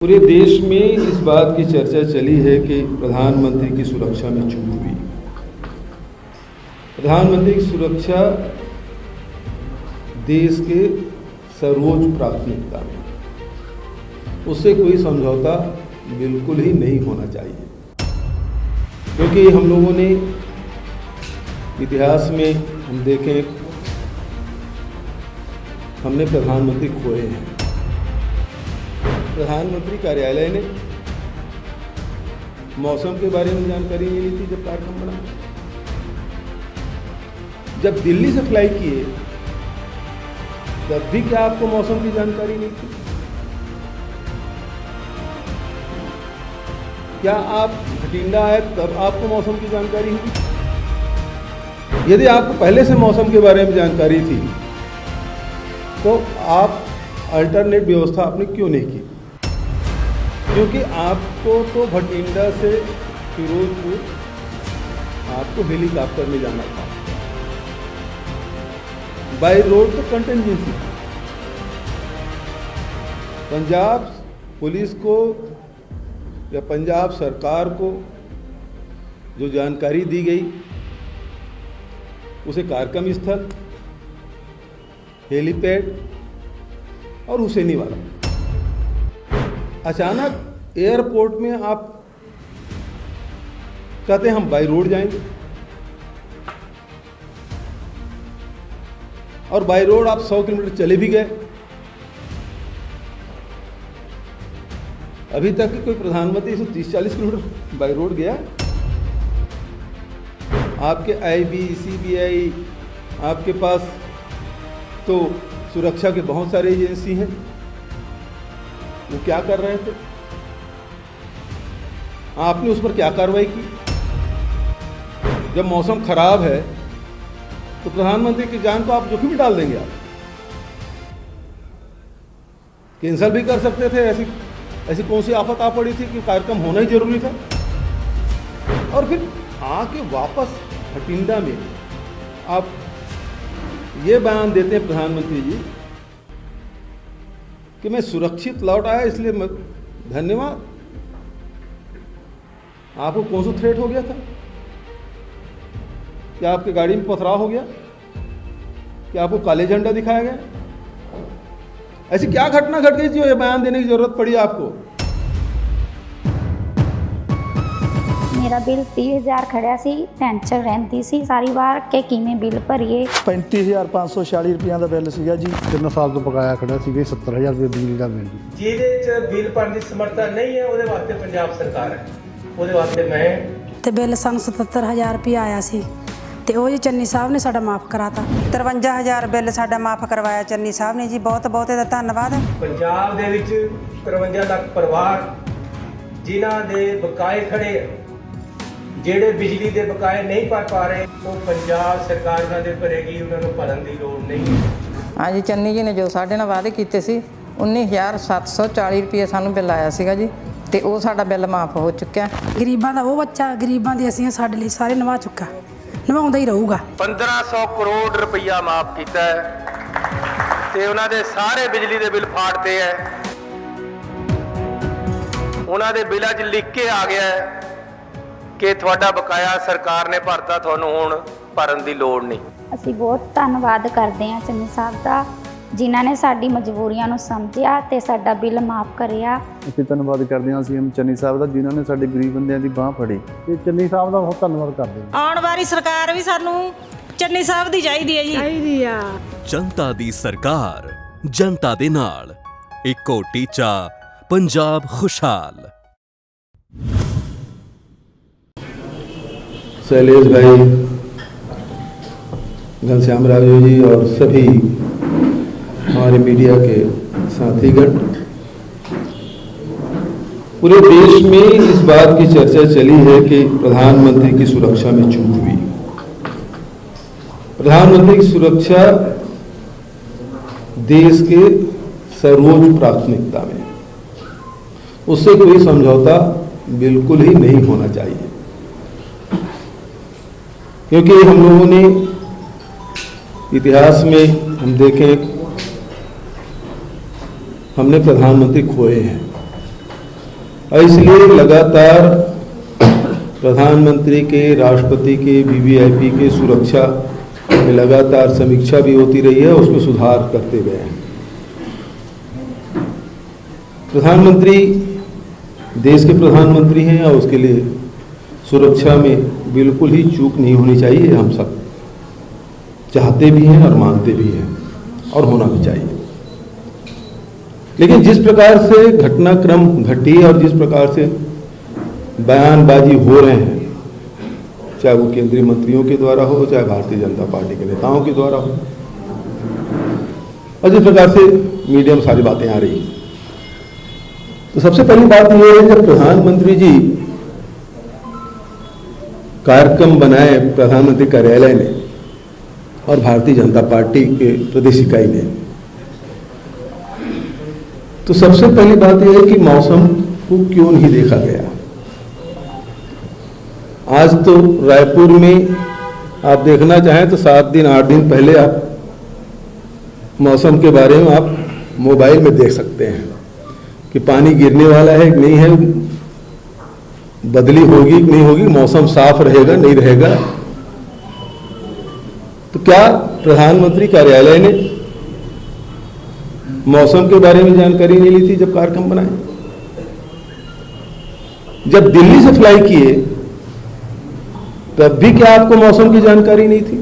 पूरे देश में इस बात की चर्चा चली है कि प्रधानमंत्री की सुरक्षा में चूक हुई। प्रधानमंत्री की सुरक्षा देश के सर्वोच्च प्राथमिकता में, उससे कोई समझौता बिल्कुल ही नहीं होना चाहिए, क्योंकि हम लोगों ने इतिहास में हम देखें, हमने प्रधानमंत्री खोए हैं। प्रधानमंत्री कार्यालय ने मौसम के बारे में जानकारी नहीं ली थी जब कार्यक्रम बना। जब दिल्ली से फ्लाई किए तब भी क्या आपको मौसम की जानकारी नहीं थी? क्या आप भटिंडा आए तब आपको मौसम की जानकारी हुई? यदि आपको पहले से मौसम के बारे में जानकारी थी तो आप अल्टरनेट व्यवस्था आपने क्यों नहीं की? क्योंकि आपको तो भटिंडा से फिरोजपुर आपको हेलीकॉप्टर में जाना था, बाय रोड तो कंटिजेंसी। पंजाब पुलिस को या पंजाब सरकार को जो जानकारी दी गई उसे कार्यक्रम स्थल, हेलीपैड और हुसैनीवाला, अचानक एयरपोर्ट में आप कहते हैं हम बाय रोड जाएंगे, और बाय रोड आप 100 किलोमीटर चले भी गए। अभी तक कोई प्रधानमंत्री 130-40 किलोमीटर बाय रोड गया? आपके आईबी, सीबीआई, आपके पास तो सुरक्षा के बहुत सारे एजेंसी हैं, वो क्या कर रहे थे? आपने उस पर क्या कार्रवाई की? जब मौसम खराब है तो प्रधानमंत्री की जान को आप जोखिम में डाल देंगे। आप कैंसिल भी कर सकते थे। ऐसी कौन सी आफत आ पड़ी थी कि कार्यक्रम होना ही जरूरी था? और फिर आके वापस भटिंडा में आप ये बयान देते हैं प्रधानमंत्री जी कि मैं सुरक्षित लौट आया, इसलिए धन्यवाद। आपको कौन सा थ्रेट हो गया था? क्या आपकी गाड़ी में पथराव हो गया? क्या आपको काले झंडा दिखाया गया? ऐसी क्या घटना घट गई जो ये बयान देने की जरूरत पड़ी आपको? मेरा बिल 30,000 खड़ा सी, टेंशन रहती सी सारी बार कि किवें बिल भरीए। 35,546 रुपये का बिल ਸੀਗਾ ਜੀ। 3 ਸਾਲ ਤੋਂ ਬਕਾਇਆ ਖੜਾ ਸੀਗਾ 70,000 ਰੁਪਏ ਬਿਜਲੀ ਦਾ ਬਿੱਲ। ਜਿਹਦੇ ਚ ਬਿੱਲ ਭਰਨ ਦੀ ਸਮਰੱਥਾ ਨਹੀਂ ਹੈ ਉਹਦੇ ਵਾਸਤੇ ਪੰਜਾਬ ਸਰਕਾਰ ਹੈ, ਉਹਦੇ ਵਾਸਤੇ ਮੈਂ ਤੇ ਬਿੱਲ ਸਾਨੂੰ 77,000 ਰੁਪਏ ਆਇਆ ਸੀ ਤੇ ਉਹ ਜੀ ਚੰਨੀ ਸਾਹਿਬ ਨੇ ਸਾਡਾ ਮਾਫ ਕਰਾਤਾ। 53,000 ਬਿੱਲ ਸਾਡਾ ਮਾਫ ਕਰਵਾਇਆ ਚੰਨੀ ਸਾਹਿਬ ਨੇ ਜੀ, ਬਹੁਤ ਬਹੁਤ ਇਹਦਾ ਧੰਨਵਾਦ। ਪੰਜਾਬ ਦੇ ਵਿੱਚ 53 ਲੱਖ ਪਰਿਵਾਰ ਜਿਨ੍ਹਾਂ ਦੇ ਬਕਾਏ ਖੜੇ ਆ, ਜਿਹੜੇ ਬਿਜਲੀ ਦੇ ਬਕਾਏ ਨਹੀਂ ਭਰ ਪਾ ਰਹੇ, ਉਹ ਪੰਜਾਬ ਸਰਕਾਰ ਉਹਨਾਂ ਦੇ ਭਰੇਗੀ, ਉਹਨਾਂ ਨੂੰ ਭਰਨ ਦੀ ਲੋੜ ਨਹੀਂ ਹੈ। ਹਾਂਜੀ, ਚੰਨੀ ਜੀ ਨੇ ਜੋ ਸਾਡੇ ਨਾਲ ਵਾਅਦੇ ਕੀਤੇ ਸੀ 19,740 ਰੁਪਏ ਸਾਨੂੰ ਬਿੱਲ ਆਇਆ ਸੀਗਾ ਜੀ, ਤੇ ਉਹ ਸਾਡਾ ਬਿੱਲ ਮਾਫ ਹੋ ਚੁੱਕਿਆ। ਗਰੀਬਾਂ ਦਾ ਉਹ ਬੱਚਾ, ਗਰੀਬਾਂ ਦੀ ਅਸੀਂ ਸਾਡੇ ਲਈ ਸਾਰੇ ਨਿਭਾ ਚੁੱਕਾ, ਨਿਭਾਉਂਦਾ ਹੀ ਰਹੂਗਾ। 1500 ਕਰੋੜ ਰੁਪਈਆ ਮਾਫ ਕੀਤਾ ਹੈ ਤੇ ਉਹਨਾਂ ਦੇ ਸਾਰੇ ਬਿਜਲੀ ਦੇ ਬਿੱਲ ਫਾੜਤੇ ਹੈ। ਉਹਨਾਂ ਦੇ ਬਿੱਲਾਂ 'ਚ ਲਿਖ ਕੇ ਆ ਗਿਆ ਹੈ ਕਿ ਤੁਹਾਡਾ ਬਕਾਇਆ ਸਰਕਾਰ ਨੇ ਭਰਤਾ, ਤੁਹਾਨੂੰ ਹੁਣ ਭਰਨ ਦੀ ਲੋੜ ਨਹੀਂ। ਅਸੀਂ ਬਹੁਤ ਧੰਨਵਾਦ ਕਰਦੇ ਹਾਂ ਚੰਨੀ ਸਾਹਿਬ ਦਾ, ਜਿਨ੍ਹਾਂ ਨੇ ਸਾਡੀ ਮਜਬੂਰੀਆਂ ਨੂੰ ਸਮਝਿਆ ਤੇ ਸਾਡਾ ਬਿੱਲ ਮਾਫ ਕਰਿਆ। ਅਸੀਂ ਧੰਨਵਾਦ ਕਰਦੇ ਹਾਂ ਸੀਐਮ ਚੰਨੀ ਸਾਹਿਬ ਦਾ, ਜਿਨ੍ਹਾਂ ਨੇ ਸਾਡੇ ਗਰੀਬ ਬੰਦਿਆਂ ਦੀ ਬਾਹ ਫੜੀ, ਤੇ ਚੰਨੀ ਸਾਹਿਬ ਦਾ ਬਹੁਤ ਧੰਨਵਾਦ ਕਰਦੇ ਹਾਂ। ਆਉਣ ਵਾਲੀ ਸਰਕਾਰ ਵੀ ਸਾਨੂੰ ਚੰਨੀ ਸਾਹਿਬ ਦੀ ਚਾਹੀਦੀ ਹੈ ਜੀ, ਚਾਹੀਦੀ ਆ। ਜਨਤਾ ਦੀ ਸਰਕਾਰ, ਜਨਤਾ ਦੇ ਨਾਲ, ਇੱਕੋ ਟੀਚਾ, ਪੰਜਾਬ ਖੁਸ਼ਹਾਲ। शैलेश भाई, घनश्याम राजू जी और सभी हमारे मीडिया के साथीगण, पूरे देश में इस बात की चर्चा चली है कि प्रधानमंत्री की सुरक्षा में चूक हुई। प्रधानमंत्री की सुरक्षा देश के सर्वोच्च प्राथमिकता में, उससे कोई समझौता बिल्कुल ही नहीं होना चाहिए, क्योंकि हम लोगों ने इतिहास में हम देखें, हमने प्रधानमंत्री खोए हैं। और इसलिए लगातार प्रधानमंत्री के, राष्ट्रपति के, वीवीआईपी के सुरक्षा में लगातार समीक्षा भी होती रही है, उसमें सुधार करते गए हैं। प्रधानमंत्री देश के प्रधानमंत्री हैं और उसके लिए सुरक्षा में बिल्कुल ही चूक नहीं होनी चाहिए। हम सब चाहते भी हैं और मानते भी हैं और होना भी चाहिए। लेकिन जिस प्रकार से घटनाक्रम घटी और जिस प्रकार से बयानबाजी हो रहे हैं, चाहे वो केंद्रीय मंत्रियों के द्वारा हो, चाहे भारतीय जनता पार्टी के नेताओं के द्वारा हो, और जिस प्रकार से मीडिया में सारी बातें आ रही हैं, तो सबसे पहली बात यह है कि प्रधानमंत्री जी कार्यक्रम बनाए प्रधानमंत्री कार्यालय ने और भारतीय जनता पार्टी के प्रदेश इकाई ने, तो सबसे पहली बात यह है कि मौसम को क्यों नहीं देखा गया। आज तो रायपुर में आप देखना चाहें तो 7 दिन 8 दिन पहले आप मौसम के बारे में आप मोबाइल में देख सकते हैं कि पानी गिरने वाला है कि नहीं है, बदली होगी कि नहीं होगी, मौसम साफ रहेगा नहीं रहेगा। तो क्या प्रधानमंत्री कार्यालय ने मौसम के बारे में जानकारी नहीं ली थी जब कार्यक्रम बनाए? जब दिल्ली से फ्लाई किए तब भी क्या आपको मौसम की जानकारी नहीं थी?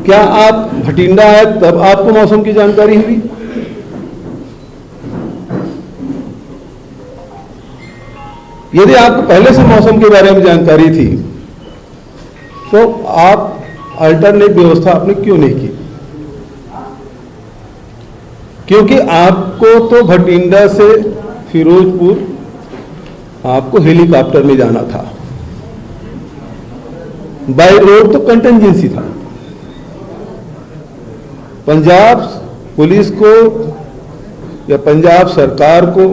क्या आप भटिंडा आए तब आपको मौसम की जानकारी हुई? यदि आपको पहले से मौसम के बारे में जानकारी थी तो आप अल्टरनेट व्यवस्था आपने क्यों नहीं की? क्योंकि आपको तो भटिंडा से फिरोजपुर आपको हेलीकॉप्टर में जाना था, बाय रोड तो कंटिजेंसी था। पंजाब पुलिस को या पंजाब सरकार को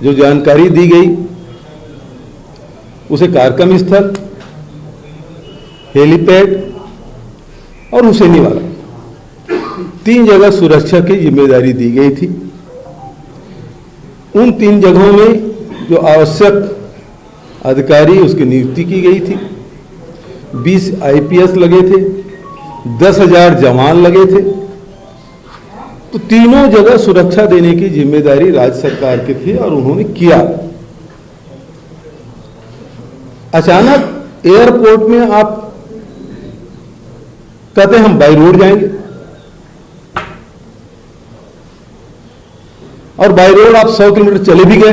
जो जानकारी दी गई उसे कार्यक्रम स्थल, हेलीपैड और हुसैनीवाला 3 जगह सुरक्षा की जिम्मेदारी दी गई थी। उन 3 जगहों में जो आवश्यक अधिकारी उसकी नियुक्ति की गई थी, 20 आईपीएस लगे थे, 10,000 जवान लगे थे। तो तीनों जगह सुरक्षा देने की जिम्मेदारी राज्य सरकार की थी और उन्होंने किया। अचानक एयरपोर्ट में आप कहते हैं हम बाई रोड जाएंगे, और बाई रोड आप 100 किलोमीटर चले भी गए।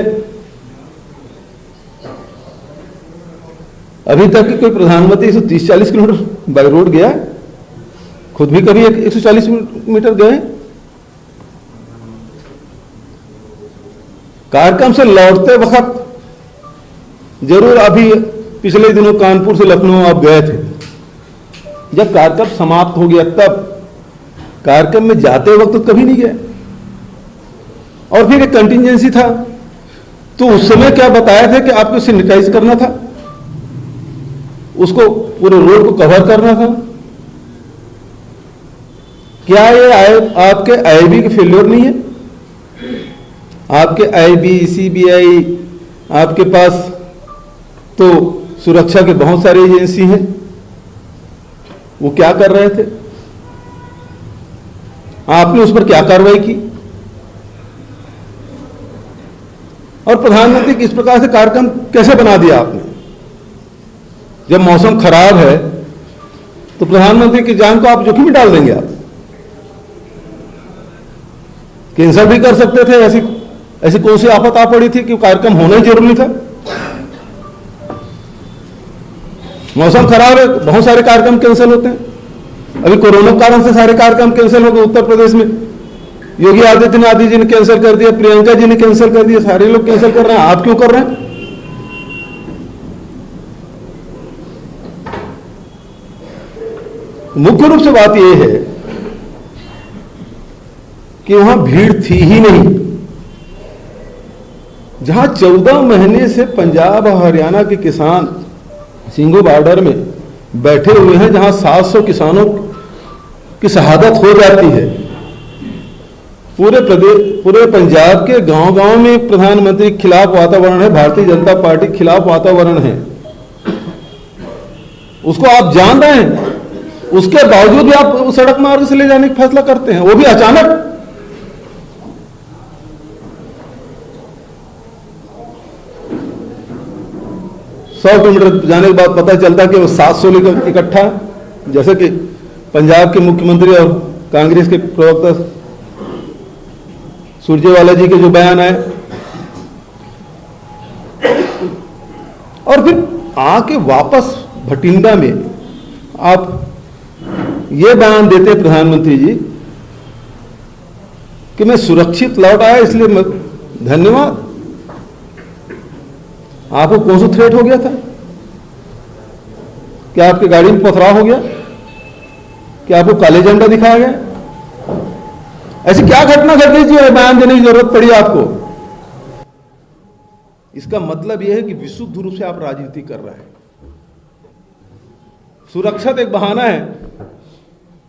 अभी तक कोई प्रधानमंत्री 130-140 किलोमीटर बाई रोड गया? खुद भी कभी 140 मीटर गए? कार्यक्रम से लौटते वक्त जरूर अभी पिछले दिनों कानपुर से लखनऊ आप गए थे, जब कार्यक्रम समाप्त हो गया तब कार्यक्रम में जाते वक्त तो कभी नहीं गए। और फिर एक कंटिजेंसी था, तो उस समय क्या बताया था कि आपको सैनिटाइज करना था, उसको पूरे रोड को कवर करना था। क्या ये आपके आईबी के फेल्योर नहीं है? आपके आईबी, सीबीआई, आपके पास तो सुरक्षा के बहुत सारे एजेंसी हैं, वो क्या कर रहे थे? आपने उस पर क्या कार्रवाई की? और प्रधानमंत्री किस प्रकार से कार्यक्रम कैसे बना दिया आपने? जब मौसम खराब है तो प्रधानमंत्री की जान को आप जोखिम में डाल देंगे। आप कैंसिल भी कर सकते थे। ऐसी कौन सी आफत आ पड़ी थी कि कार्यक्रम होना ही जरूरी था? मौसम खराब है, बहुत सारे कार्यक्रम कैंसिल होते हैं। अभी कोरोना के कारण से सारे कार्यक्रम कैंसिल हो गए उत्तर प्रदेश में। योगी आदित्यनाथ जी ने कैंसिल कर दिया, प्रियंका जी ने कैंसिल कर दिया, सारे लोग कैंसिल कर रहे हैं। आप क्यों कर रहे हैं? मुख्य रूप से बात यह है कि वहां भीड़ थी ही नहीं। जहां 14 महीने से पंजाब और हरियाणा के किसान सिंगो बॉर्डर में बैठे हुए हैं, जहां 700 किसानों की शहादत हो जाती है, पूरे पंजाब के गांव-गांव में प्रधानमंत्री के खिलाफ वातावरण है, भारतीय जनता पार्टी के खिलाफ वातावरण है, उसको आप जान रहे हैं, उसके बावजूद भी आप सड़क मार्ग से ले जाने का फैसला करते हैं, वो भी अचानक। सौ किलोमीटर जाने के बाद पता चलता कि वो 700 लेकर इकट्ठा, जैसे कि पंजाब के मुख्यमंत्री और कांग्रेस के प्रवक्ता सुरजेवाला जी के जो बयान आए, और फिर आके वापस भटिंडा में आप ये बयान देते हैं प्रधानमंत्री जी कि मैं सुरक्षित लौट आया इसलिए धन्यवाद। आपको कौन सा थ्रेट हो गया था? क्या आपकी गाड़ी में पथराव हो गया? क्या आपको काले झंडा दिखाया गया? ऐसी क्या घटना घट गई जो बयान देने की जरूरत पड़ी आपको? इसका मतलब यह है कि विशुद्ध रूप से आप राजनीति कर रहे हैं। सुरक्षा तो एक बहाना है,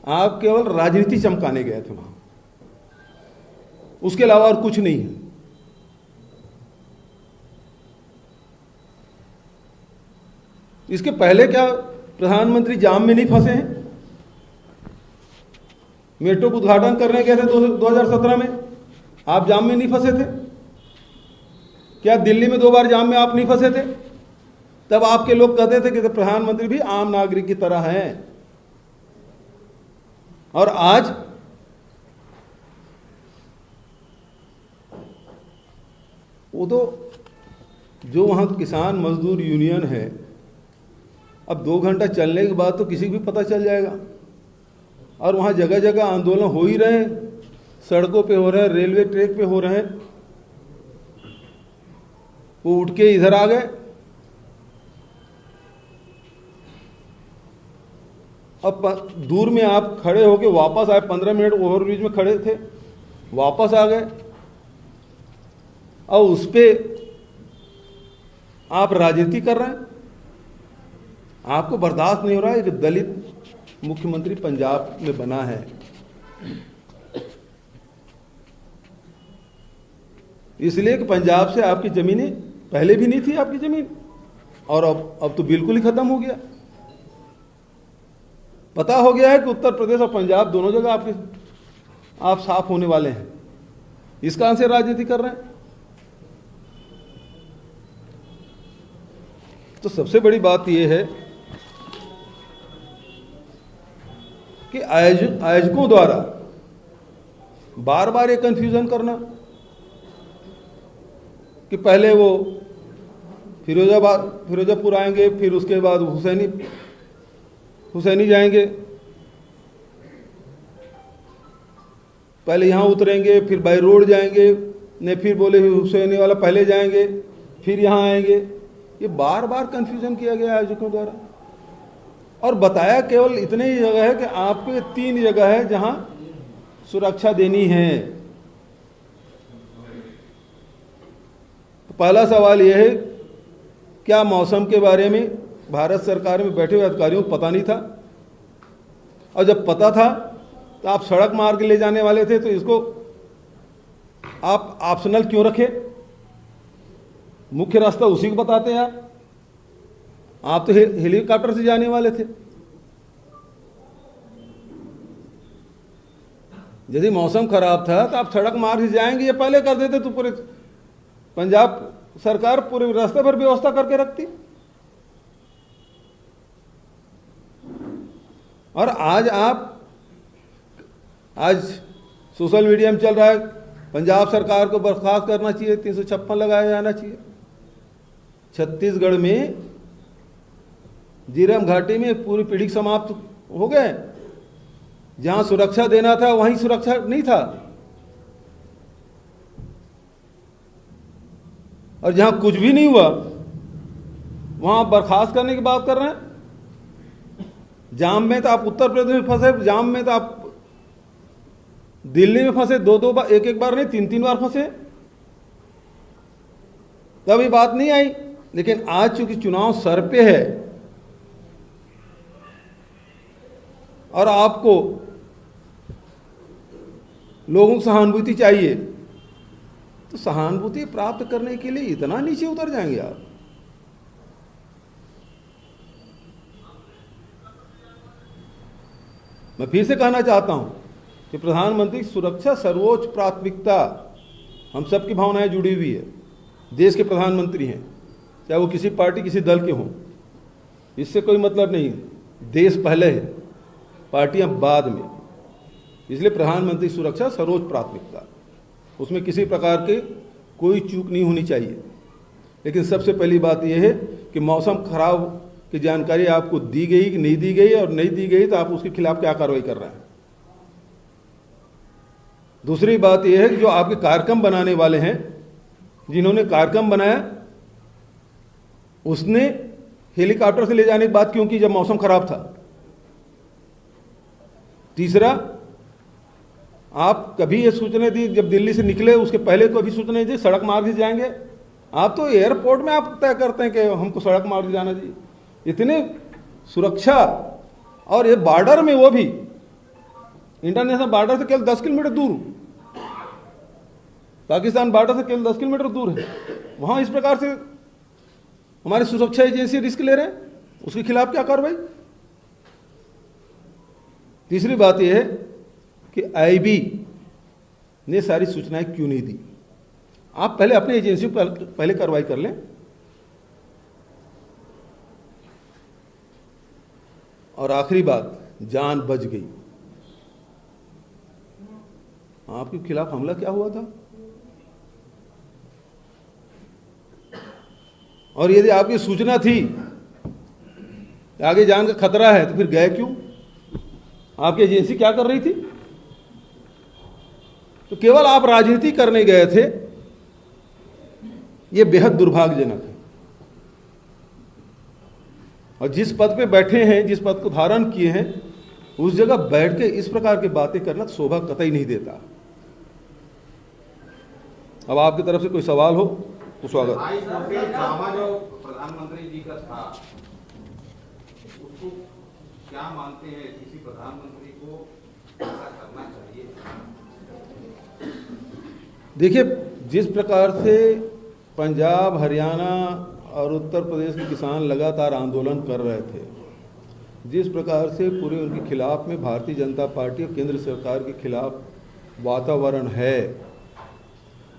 आप केवल राजनीति चमकाने गए थे वहां, उसके अलावा और कुछ नहीं है। इसके पहले क्या प्रधानमंत्री जाम में नहीं फंसे हैं? मेट्रो का उद्घाटन करने गए थे 2017 में, आप जाम में नहीं फंसे थे? क्या दिल्ली में 2 बार जाम में आप नहीं फंसे थे? तब आपके लोग कहते थे कि प्रधानमंत्री भी आम नागरिक की तरह हैं। और आज वो तो जो वहां किसान मजदूर यूनियन है, अब 2 घंटा चलने के बाद तो किसी को भी पता चल जाएगा। और वहाँ जगह जगह आंदोलन हो ही रहे हैं, सड़कों पे हो रहे हैं, रेलवे ट्रैक पे हो रहे हैं। वो उठ के इधर आ गए। अब दूर में आप खड़े होके वापस आए, 15 मिनट ओवरब्रिज में खड़े थे, वापस आ गए, और उस पे आप राजनीति कर रहे हैं। आपको बर्दाश्त नहीं हो रहा है कि दलित मुख्यमंत्री पंजाब में बना है। इसलिए कि पंजाब से आपकी जमीनें पहले भी नहीं थी आपकी जमीन, और अब तो बिल्कुल ही खत्म हो गया। पता हो गया है कि उत्तर प्रदेश और पंजाब दोनों जगह आप साफ होने वाले हैं। इस कारण से राजनीति कर रहे हैं। तो सबसे बड़ी बात यह है कि आयोजकों द्वारा बार बार ये कंफ्यूजन करना कि पहले वो फिरोजापुर आएंगे, फिर उसके बाद हुसैनी जाएंगे, पहले यहाँ उतरेंगे, फिर बाई रोड जाएंगे, ने फिर बोले हुसैनी वाला पहले जाएंगे, फिर यहाँ आएंगे। ये बार बार कंफ्यूजन किया गया आयोजकों द्वारा, और बताया केवल इतने ही जगह है कि आपको 3 जगह है जहां सुरक्षा देनी है। तो पहला सवाल यह है, क्या मौसम के बारे में भारत सरकार में बैठे हुए अधिकारियों को पता नहीं था? और जब पता था तो आप सड़क मार्ग ले जाने वाले थे, तो इसको आप ऑप्शनल क्यों रखे? मुख्य रास्ता उसी को बताते हैं आप तो हेलीकॉप्टर से जाने वाले थे। यदि मौसम खराब था तो आप सड़क मार्ग से जाएंगे, ये पहले कर देते तो पूरे पंजाब सरकार पूरे रास्ते पर व्यवस्था करके रखती। और आज सोशल मीडिया में चल रहा है, पंजाब सरकार को बर्खास्त करना चाहिए, 356 लगाया जाना चाहिए। छत्तीसगढ़ में जीरम घाटी में पूरी पीढ़ी समाप्त हो गए। जहां सुरक्षा देना था वहीं सुरक्षा नहीं था, और जहां कुछ भी नहीं हुआ वहां बर्खास्त करने की बात कर रहे हैं। जाम में तो आप उत्तर प्रदेश में फंसे, जाम में तो आप दिल्ली में फंसे, 2 बार, एक बार नहीं 3 बार फंसे, तभी बात नहीं आई। लेकिन आज चूंकि चुनाव सर पे है और आपको लोगों को सहानुभूति चाहिए, तो सहानुभूति प्राप्त करने के लिए इतना नीचे उतर जाएंगे आप? मैं फिर से कहना चाहता हूं कि प्रधानमंत्री सुरक्षा सर्वोच्च प्राथमिकता, हम सबकी भावनाएं जुड़ी हुई है। देश के प्रधानमंत्री हैं, चाहे वो किसी पार्टी किसी दल के हों, इससे कोई मतलब नहीं। देश पहले है, पार्टियां बाद में। इसलिए प्रधानमंत्री सुरक्षा सर्वोच्च प्राथमिकता, उसमें किसी प्रकार के कोई चूक नहीं होनी चाहिए। लेकिन सबसे पहली बात यह है कि मौसम खराब की जानकारी आपको दी गई कि नहीं दी गई, और नहीं दी गई तो आप उसके खिलाफ क्या कार्रवाई कर रहे हैं। दूसरी बात यह है कि जो आपके कार्यक्रम बनाने वाले हैं, जिन्होंने कार्यक्रम बनाया, उसने हेलीकॉप्टर से ले जाने की बात क्यों की जब मौसम खराब था। तीसरा, आप कभी ये सूचना दी जब दिल्ली से निकले उसके पहले कभी सूचना दी सड़क मार्ग से जाएंगे? आप तो एयरपोर्ट में आप तय करते हैं कि हमको सड़क मार्ग से जाना जी। इतने सुरक्षा, और ये बॉर्डर में, वो भी इंटरनेशनल बॉर्डर से केवल 10 किलोमीटर दूर, पाकिस्तान बॉर्डर से केवल 10 किलोमीटर दूर है, वहां इस प्रकार से हमारी सुरक्षा एजेंसी रिस्क ले रहे हैं, उसके खिलाफ क्या कार्रवाई? तीसरी बात यह है कि आईबी ने सारी सूचनाएं क्यों नहीं दी? आप पहले अपनी एजेंसी पर पहले कार्रवाई कर लें। और आखिरी बात, जान बच गई। आपके खिलाफ हमला क्या हुआ था? और यदि आपकी सूचना थी कि आगे जान का खतरा है, तो फिर गए क्यों? आपकी एजेंसी क्या कर रही थी? तो केवल आप राजनीति करने गए थे। यह बेहद दुर्भाग्यजनक है। और जिस पद पे बैठे हैं, जिस पद को धारण किए हैं, उस जगह बैठ के इस प्रकार की बातें करना शोभा कतई नहीं देता। अब आपकी तरफ से कोई सवाल हो तो स्वागत। जो प्रधानमंत्री जी का था, उसको क्या मानते हैं, किसी प्रधानमंत्री को ऐसा करना चाहिए? देखिए, जिस प्रकार से पंजाब, हरियाणा और उत्तर प्रदेश के किसान लगातार आंदोलन कर रहे थे, जिस प्रकार से पूरे उनके खिलाफ में भारतीय जनता पार्टी और केंद्र सरकार के खिलाफ वातावरण है,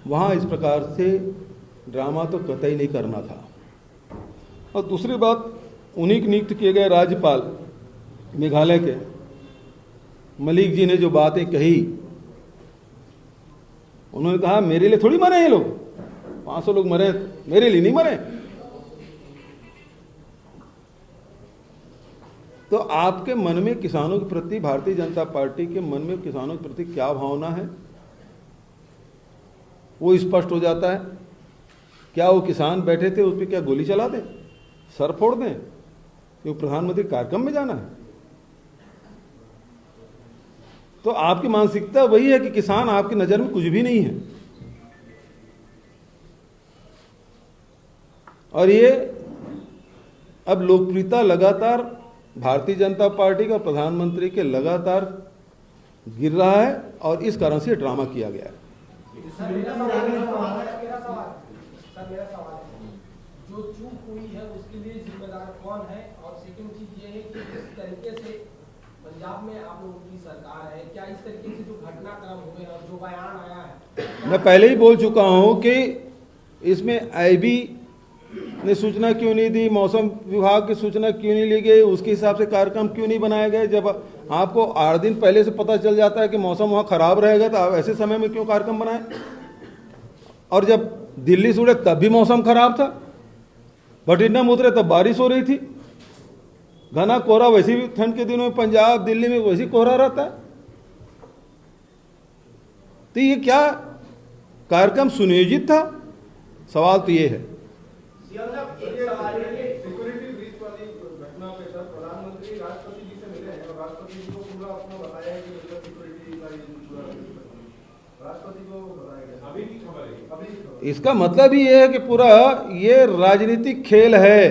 वहाँ इस प्रकार से ड्रामा तो कतई नहीं करना था। और दूसरी बात, उन्हीं के नियुक्त किए गए राज्यपाल मेघालय के मलिक जी ने जो बातें कही, उन्होंने कहा मेरे लिए थोड़ी मरे ये लोग, 500 लोग मरे, मेरे लिए नहीं मरे। तो आपके मन में किसानों के प्रति, भारतीय जनता पार्टी के मन में किसानों के प्रति क्या भावना है, वो स्पष्ट हो जाता है। क्या वो किसान बैठे थे, उस पर क्या गोली चला दें, सर फोड़ दें, क्योंकि प्रधानमंत्री कार्यक्रम में जाना है? तो आपकी मानसिकता वही है कि किसान आपकी नजर में कुछ भी नहीं है। और ये अब लोकप्रियता लगातार भारतीय जनता पार्टी का, प्रधानमंत्री के लगातार गिर रहा है, और इस कारण से ड्रामा किया गया है। मेरा सवाल है, जो चूक हुई है उसके लिए जिम्मेदार कौन है? और सेकंड चीज ये है कि जिस तरीके से पंजाब में आप लोगों की सरकार है, क्या इस तरीके से जो घटनाक्रम हुए और जो बयान आया है? मैं पहले ही बोल चुका हूं कि इसमें आईबी ने सूचना क्यों नहीं दी, मौसम विभाग की सूचना क्यों नहीं ली गई, उसके हिसाब से कार्यक्रम क्यों नहीं बनाए गए। जब आपको 8 दिन पहले से पता चल जाता है कि मौसम वहाँ खराब रहेगा, तो आप ऐसे समय में क्यों कार्यक्रम बनाए? और जब दिल्ली से उड़े तब भी मौसम खराब था, भटिंडा में उतरे तब बारिश हो रही थी, घना कोहरा, वैसे भी ठंड के दिनों में पंजाब, दिल्ली में वैसे कोहरा रहता है। तो ये क्या कार्यक्रम सुनियोजित था? सवाल तो ये है। सिक्योरिटी ब्रीच वाली घटना पे सर, प्रधानमंत्री राष्ट्रपति जी से मिले हैं और राष्ट्रपति जी को पूरा अपना बताया है कि सिक्योरिटी का राष्ट्रपति को बताया गया। अभी की खबर है, अभी की खबर। इसका मतलब ही ये है कि पूरा ये राजनीतिक खेल है।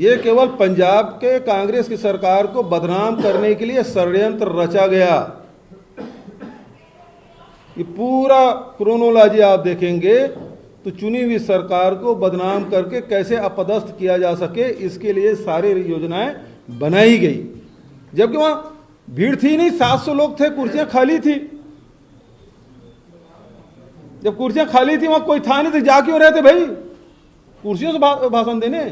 ये केवल पंजाब के कांग्रेस की सरकार को बदनाम करने के लिए षड्यंत्र रचा गया। ये पूरा क्रोनोलॉजी आप देखेंगे तो चुनी हुई सरकार को बदनाम करके कैसे अपदस्थ किया जा सके, इसके लिए सारी योजनाएं बनाई गई। जबकि वहां भीड़ थी नहीं, 700 लोग थे, कुर्सियां खाली थी। जब कुर्सियां खाली थी वहां कोई था नहीं, तो जा क्यों रहे थे भाई कुर्सियों से भाषण देने?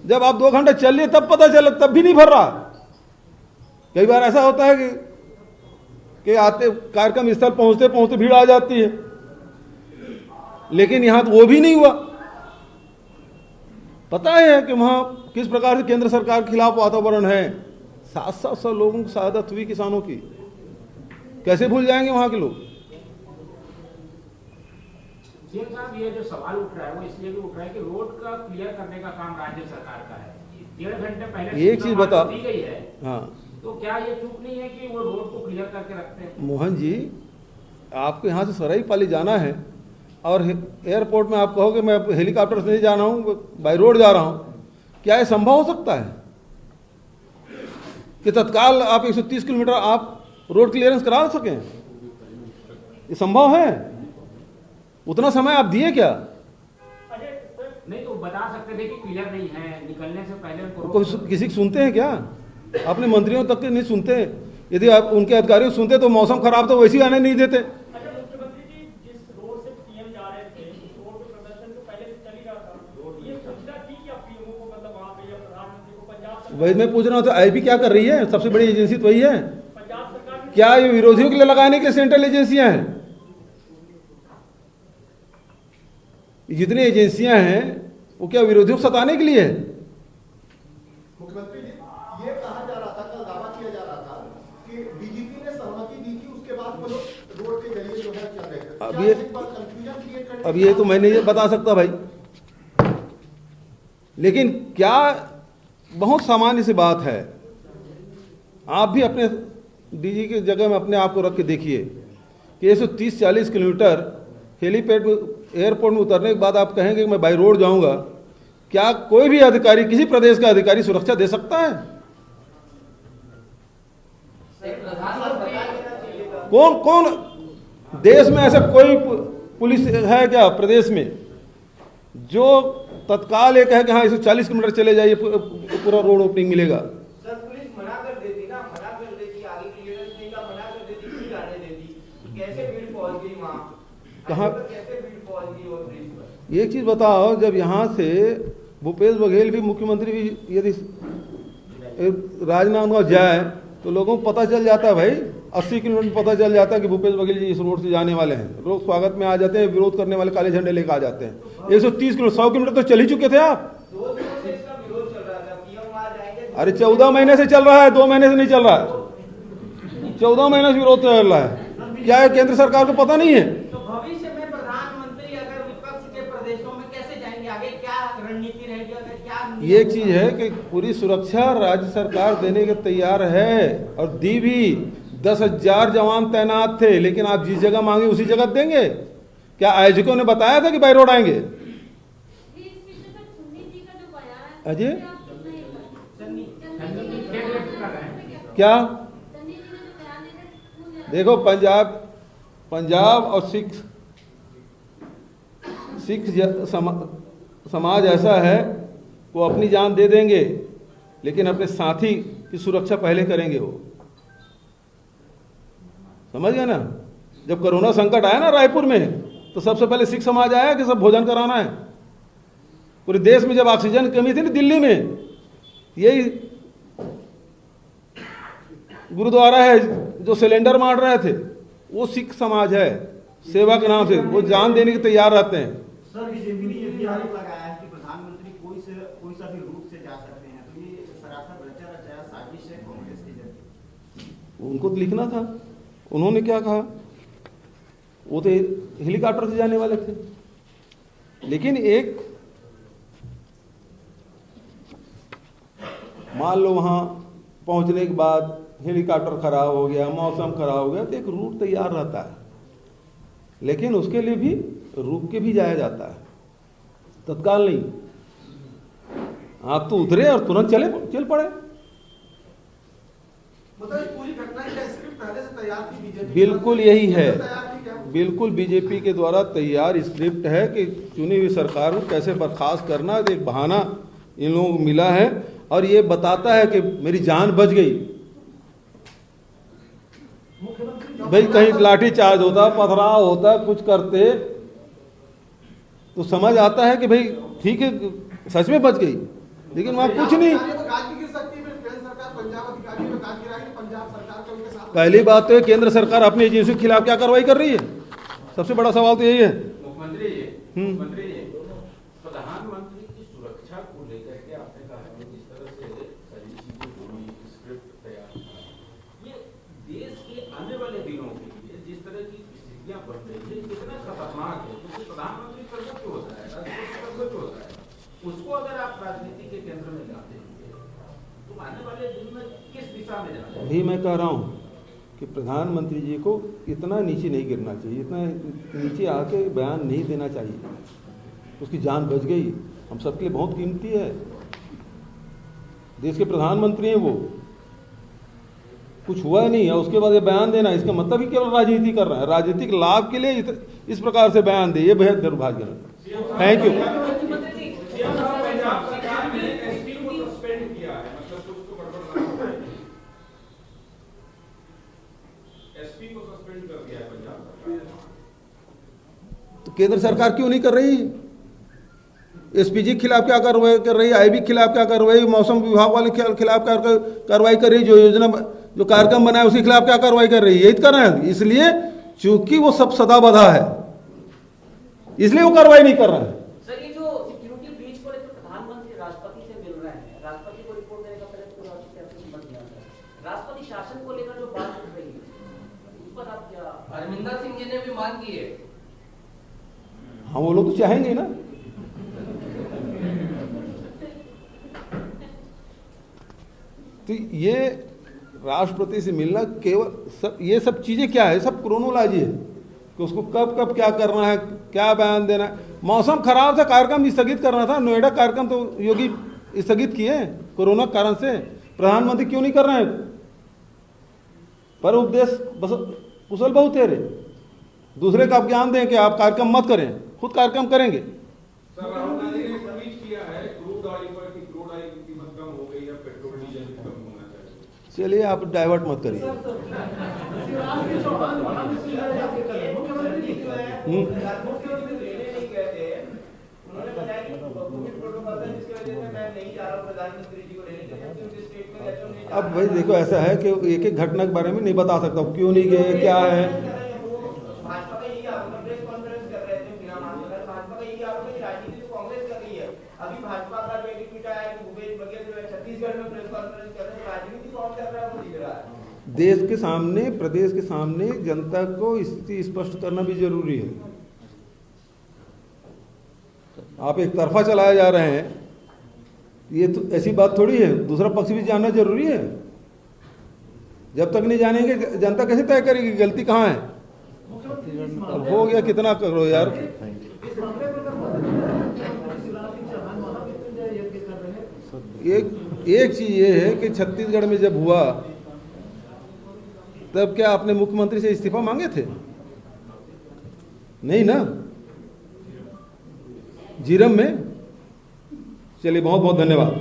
जब आप 2 घंटे चल लिए तब पता चला, तब भी नहीं भर रहा। कई बार ऐसा होता है कि आते कार्यक्रम स्थल पहुंचते पहुंचते भीड़ आ जाती है, लेकिन यहां तो वो भी नहीं हुआ। पता है कि वहां किस प्रकार से केंद्र सरकार के खिलाफ वातावरण है। 700 लोगों की शहादत हुई किसानों की, कैसे भूल जाएंगे वहां के लोग? सीएम साहब, ये जो सवाल उठ रहा है वो इसलिए भी उठ रहा है कि रोड का क्लियर करने का काम राज्य सरकार का है। 1.5 घंटे पहले एक चीज बता दी गई है, हाँ, तो क्या ये चूक नहीं है कि वो रोड को क्लियर करके रखते हैं? मोहन जी, आपको यहाँ से सराईपाली जाना है और एयरपोर्ट में आप कहोगे मैं हेलीकॉप्टर से नहीं जा रहा हूँ, बाई रोड जा रहा हूँ, क्या ये संभव हो सकता है कि तत्काल आप 130 किलोमीटर आप रोड क्लियरेंस करा सकें? ये संभव है? उतना समय आप दिए क्या? नहीं तो बता सकते थे कि क्लियर नहीं है, निकलने से पहले कोई किसी की सुनते हैं क्या? अपने मंत्रियों तक के नहीं सुनते। यदि आप उनके अधिकारियों सुनते तो मौसम खराब तो वैसे ही आने नहीं देते। मुख्यमंत्री जी, जिस रोड से पीएम जा रहे थे उस रोड पे प्रदर्शन तो पहले से चल ही रहा था, ये सूचना थी कि पीएमओ को, मतलब वहां पे या प्रधानमंत्री को पंजाब वही मैं पूछ रहा हूँ, तो आईबी क्या कर रही है? सबसे बड़ी एजेंसी तो वही है। पंजाब सरकार क्या ये विरोधियों के लिए लगाने के लिए सेंट्रल एजेंसियां हैं? जितनी एजेंसियां हैं वो क्या विरोधियों को सताने के लिए है? मुख्यमंत्री जी, ये कहा जा रहा था, कल दावा किया जा रहा था कि बीजेपी ने सहमति दी थी, उसके बाद वो लोग रोड के जरिए जो है चल रहे थे। अब ये तो मैं नहीं बता सकता भाई, लेकिन क्या बहुत सामान्य सी बात है। आप भी अपने डीजी की जगह में अपने आप को रख के देखिए कि 130-40 किलोमीटर हेलीपैड एयरपोर्ट में उतरने के बाद आप कहेंगे कि मैं बाई रोड जाऊंगा, क्या कोई भी अधिकारी, किसी प्रदेश का अधिकारी सुरक्षा दे सकता है? कौन कौन देश में ऐसा कोई पुलिस है क्या प्रदेश में जो तत्काल ये कहे कि हाँ 140 किलोमीटर चले जाइए पूरा रोड ओपनिंग मिलेगा? सर, पुलिस मना कर देती ना, मना कर देती, आगे क्लियरेंस देने का मना कर देती, क्यों जाने देती? कैसे भीड़ पहुंच गई वहां? कहाँ कैसे भीड़ पहुंच गई और ब्रिज पर? एक चीज बताओ, जब यहाँ से भूपेश बघेल भी, मुख्यमंत्री भी यदि राजनांदगांव जाए तो लोगों को पता चल जाता है भाई, 80 किलोमीटर पता चल जाता है कि भूपेश बघेल जी इस रोड से जाने वाले हैं। लोग स्वागत में आ जाते हैं, विरोध करने वाले काले झंडे लेकर आ जाते हैं। 130 किलोमीटर, 100 किलोमीटर तो चल ही चुके थे आप। 2 दिनों से इसका विरोध चल रहा था, पीएम वहां जाएंगे। अरे 14 महीने से चल रहा है, 2 महीने से नहीं चल रहा है, 14 महीने से विरोध चल रहा है। क्या है केंद्र सरकार को पता नहीं है? तो भविष्य में प्रधानमंत्री अगर विपक्ष के प्रदेशों में कैसे जाएंगे, आगे क्या रणनीति रहेगी, अगर क्या? ये चीज है कि पूरी सुरक्षा राज्य सरकार देने के तैयार है और दी भी। 10,000 जवान तैनात थे, लेकिन आप जिस जगह मांगे उसी जगह देंगे? क्या आयोजकों ने बताया था कि बाई रोड आएंगे? अजय क्या देखो, पंजाब और सिख समाज ऐसा है, वो अपनी जान दे देंगे लेकिन अपने साथी की सुरक्षा पहले करेंगे। वो समझ गए ना? जब कोरोना संकट आया ना रायपुर में, तो सबसे पहले सिख समाज आया कि सब भोजन कराना है। पूरे देश में जब ऑक्सीजन की कमी थी ना दिल्ली में, यही गुरुद्वारा है जो सिलेंडर मार रहे थे, वो सिख समाज है। सेवा के नाम से वो जान देने के तैयार रहते हैं। सर, बीजेपी ने ये भी आरोप लगाया है कि प्रधानमंत्री कोई सा भी रूप से जा सकते हैं, तो ये सरासर रचा रचाया साजिश है कांग्रेस की जरिए। उनको तो लिखना था, उन्होंने क्या कहा? वो तो हेलीकॉप्टर से जाने वाले थे। लेकिन एक मान लो वहां पहुंचने के बाद हेलीकॉप्टर खराब हो गया, मौसम खराब हो गया, तो एक रूट तैयार रहता है, लेकिन उसके लिए भी रुक के भी जाया जाता है, तत्काल नहीं। आप तो उतरे और तुरंत चल पड़े। मतलब इस पूरी घटना की स्क्रिप्ट पहले से तैयार थी बीजेपी? बिल्कुल यही है, तैयार थी क्या? बिल्कुल बीजेपी के द्वारा तैयार स्क्रिप्ट है कि चुनी हुई सरकार को कैसे बर्खास्त करना। एक बहाना इन लोगों को मिला है और ये बताता है कि मेरी जान बच गई। भाई कहीं लाठी चार्ज होता, पथराव होता, कुछ करते तो समझ आता है कि भाई ठीक है सच में बच गई, लेकिन वहां कुछ नहीं। पहली बात तो है केंद्र सरकार अपनी एजेंसी के खिलाफ क्या कार्रवाई कर रही है, सबसे बड़ा सवाल तो यही है। मुख्यमंत्री जी, प्रधानमंत्री की सुरक्षा को लेकर के आपने कहा है जिस तरह से सारी चीजें हुई, स्क्रिप्ट तैयार था, ये देश के आने वाले दिनों के लिए जिस तरह की स्थितियां बन रही है कितना खतरनाक है। क्योंकि प्रधानमंत्री सर्वोच्च होता है, राष्ट्रपति सर्वोच्च होता है, उसको अगर आप राजनीति के केंद्र में लाते हैं तो आने वाले दिन में किस दिशा में जाना है? अभी मैं कह रहा हूँ कि प्रधानमंत्री जी को इतना नीचे नहीं गिरना चाहिए, इतना नीचे आके बयान नहीं देना चाहिए। उसकी जान बच गई, हम सबके लिए बहुत कीमती है। देश के प्रधानमंत्री हैं वो, कुछ हुआ नहीं है उसके बाद ये बयान देना, इसका मतलब ही केवल राजनीति कर रहे हैं, राजनीतिक लाभ के लिए इस प्रकार से बयान दे, ये बेहद दुर्भाग्यजनक है। Thank you. तो केंद्र सरकार क्यों नहीं कर रही? एसपीजी के खिलाफ क्या कार्रवाई कर रही है? आईबी के खिलाफ क्या कार्रवाई? मौसम विभाग वाले के खिलाफ क्या कार्रवाई कर रही है? जो योजना जो कार्यक्रम बनाया उसके खिलाफ क्या कार्रवाई कर रही है? यही कर रहे हैं। इसलिए चूंकि वो सब सदा बधा है इसलिए वो कार्रवाई नहीं कर रहे हैं। सर ये जो सिक्योरिटी ब्रीच को लेकर प्रधानमंत्री राष्ट्रपति से मिल रहे हैं, राष्ट्रपति को रिपोर्ट देने का पहले पूरा मत दिया था, राष्ट्रपति शासन को लेकर जो बात उठ रही है उस पर आप क्या? हरमिंदर सिंह जी ने भी मांग की है। हाँ वो लोग तो चाहेंगे ना। तो ये राष्ट्रपति से मिलना केवल ये सब चीजें क्या है, सब क्रोनोलॉजी है कि उसको कब कब क्या करना है, क्या बयान देना है। मौसम खराब था, कार्यक्रम स्थगित करना था, नोएडा कार्यक्रम तो योगी स्थगित किए कोरोना कारण से, प्रधानमंत्री क्यों नहीं कर रहे हैं? पर उपदेश बस कुशल बहुत है रे, दूसरे का आप ज्ञान दें कि आप कार्यक्रम मत करें, खुद कार्यक्रम करेंगे। सर राहुल गांधी ने ट्वीट किया है क्रूड ऑयल पर कि क्रूड ऑयल की कीमत कम हो गई है, पेट्रोल डीजल कम होना चाहिए। चलिए आप डाइवर्ट मत करिए। अब भाई देखो ऐसा है कि एक एक घटना के बारे में नहीं बता सकता क्यों नहीं गए, क्या है। भाजपा का यही आरोप है, प्रेस कॉन्फ्रेंस कर रहे थे बिना मांगे, भाजपा का यही आरोप है कि राजनीति तो कांग्रेस कर रही है। अभी भाजपा का जो एक ट्वीट आया कि भूपेश बघेल जो है छत्तीसगढ़ में प्रेस कॉन्फ्रेंस कर रहे हैं, राजनीति कौन कर रहा है वो दिख रहा है। देश के सामने, प्रदेश के सामने जनता को स्थिति स्पष्ट करना भी जरूरी है। आप एक तरफा चलाए जा रहे हैं, ये तो ऐसी बात थोड़ी है, दूसरा पक्ष भी जानना जरूरी है। जब तक नहीं जानेंगे जनता कैसे तय करेगी गलती कहाँ है। अब हो गया, कितना करो यार। एक चीज ये है कि छत्तीसगढ़ में जब हुआ तब क्या आपने मुख्यमंत्री से इस्तीफा मांगे थे? नहीं ना, जीरम में। चलिए बहुत बहुत धन्यवाद।